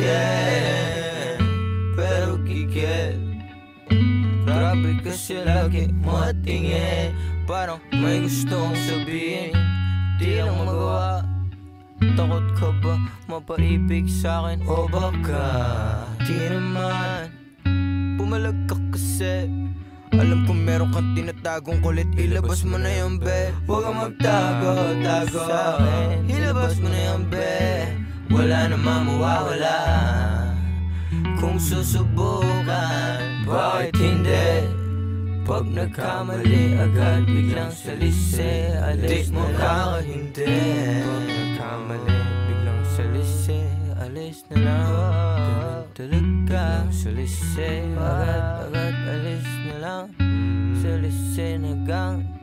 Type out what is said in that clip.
din. Pero gigil, grabe kasi lagi matingin. Parang may gustong sabihin, di lang magawa. Takot ka ba mapaibig sa'kin? O baka di naman, pumalag ka kasi. Alam kong meron kang tinatagong kulit, ilabas mo na yan, be. Huwag kang magtago-tago sa'kin, ilabas mo na yan, be. Wala namang mawawala kung susubukan, bakit hindi? Pag nagkamali agad, biglang salisi, alis na lang. Hindi pag nagkamali, biglang salisi, alis na lang. Talaga salisi, agad, alis na lang. Salisi na gang.